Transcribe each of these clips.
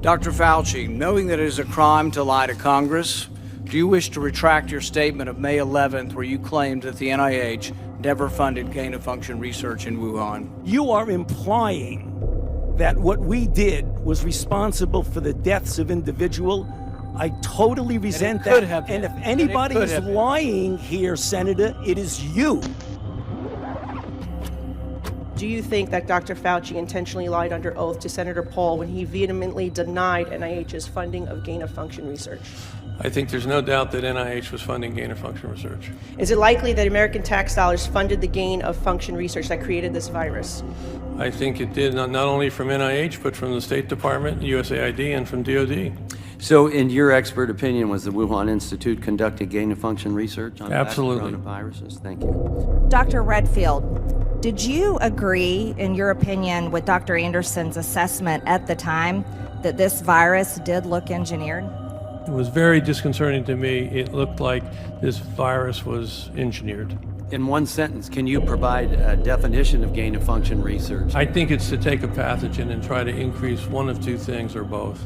Dr. Fauci, knowing that it is a crime to lie to Congress, do you wish to retract your statement of May 11th where you claimed that the NIH never funded gain-of-function research in Wuhan? You are implying that what we did was responsible for the deaths of individuals. I totally resent that. And if anybody is lying here, Senator, it is you. Do you think that Dr. Fauci intentionally lied under oath to Senator Paul when he vehemently denied NIH's funding of gain-of-function research? I think there's no doubt that NIH was funding gain-of-function research. Is it likely that American tax dollars funded the gain-of-function research that created this virus? I think it did, not only from NIH, but from the State Department, USAID, and from DOD. So, in your expert opinion, was the Wuhan Institute conducting gain-of-function research on coronaviruses? Thank you. Dr. Redfield, did you agree, in your opinion, with Dr. Anderson's assessment at the time that this virus did look engineered? It was very disconcerting to me. It looked like this virus was engineered. In one sentence, can you provide a definition of gain-of-function research? I think it's to take a pathogen and try to increase one of two things or both,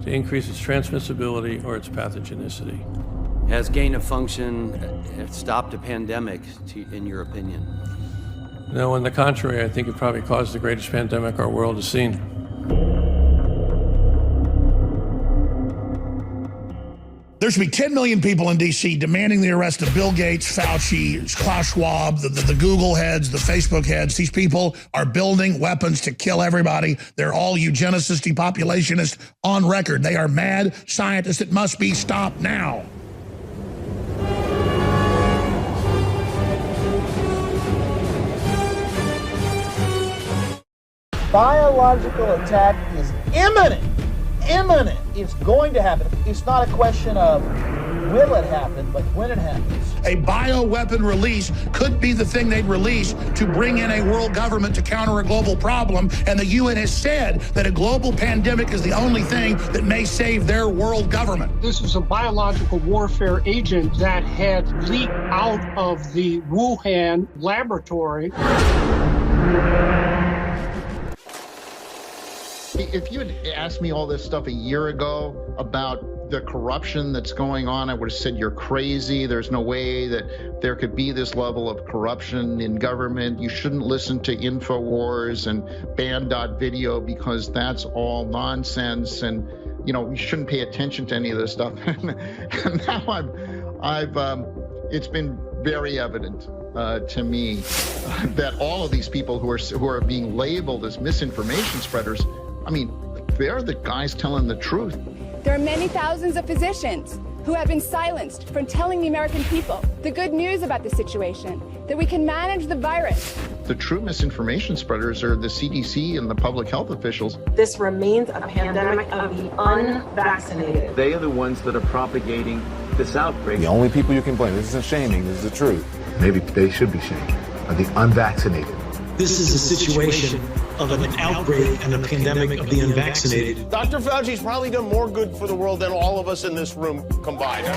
to increase its transmissibility or its pathogenicity. Has gain-of-function stopped a pandemic, in your opinion? No, on the contrary, I think it probably caused the greatest pandemic our world has seen. There should be 10 million people in D.C. demanding the arrest of Bill Gates, Fauci, Klaus Schwab, the Google heads, the Facebook heads. These people are building weapons to kill everybody. They're all eugenicists, depopulationists on record. They are mad scientists. It must be stopped now. Biological attack is imminent. Imminent. It's going to happen. It's not a question of will it happen, but when it happens. A bioweapon release could be the thing they'd release to bring in a world government to counter a global problem. And the UN has said that a global pandemic is the only thing that may save their world government. This is a biological warfare agent that had leaked out of the Wuhan laboratory. If you had asked me all this stuff a year ago about the corruption that's going on, I would have said you're crazy. There's no way that there could be this level of corruption in government. You shouldn't listen to InfoWars and Band.video because that's all nonsense. And, you know, you shouldn't pay attention to any of this stuff. And now it's been very evident to me that all of these people who are being labeled as misinformation spreaders, I mean, they're the guys telling the truth. There are many thousands of physicians who have been silenced from telling the American people the good news about the situation, that we can manage the virus. The true misinformation spreaders are the CDC and the public health officials. This remains a pandemic of the unvaccinated. They are the ones that are propagating this outbreak. The only people you can blame, this isn't shaming, this is the truth. Maybe they should be shamed, are the unvaccinated. This is a situation of an outbreak and a pandemic of the unvaccinated. Dr. Fauci's probably done more good for the world than all of us in this room combined. I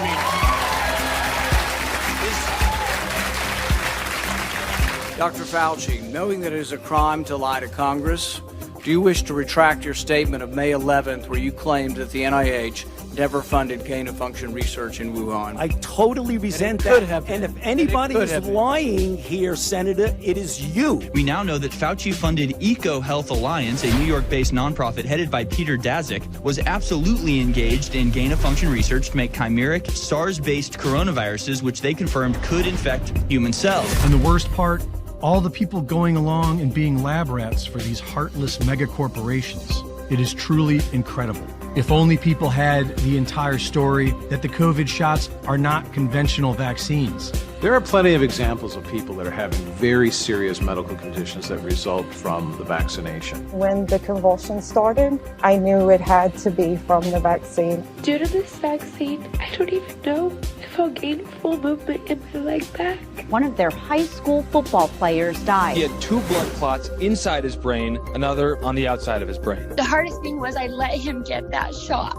mean, Dr. Fauci, knowing that it is a crime to lie to Congress, do you wish to retract your statement of May 11th where you claimed that the NIH never funded gain-of-function research in Wuhan? I totally resent that. And if anybody is lying here, Senator, it is you. We now know that Fauci-funded EcoHealth Alliance, a New York-based nonprofit headed by Peter Daszak, was absolutely engaged in gain-of-function research to make chimeric SARS-based coronaviruses, which they confirmed could infect human cells. And the worst part, all the people going along and being lab rats for these heartless mega corporations. It is truly incredible. If only people had the entire story that the COVID shots are not conventional vaccines. There are plenty of examples of people that are having very serious medical conditions that result from the vaccination. When the convulsions started, I knew it had to be from the vaccine. Due to this vaccine, I don't even know if I'll gain full movement in my leg back. One of their high school football players died. He had 2 blood clots inside his brain, another on the outside of his brain. The hardest thing was I let him get that shot.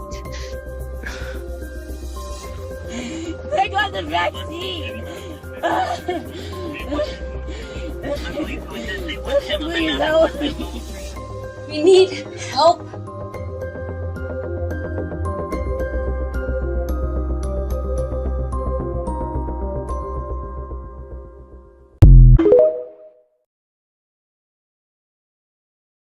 I got the vaccine. Please help me. We need help.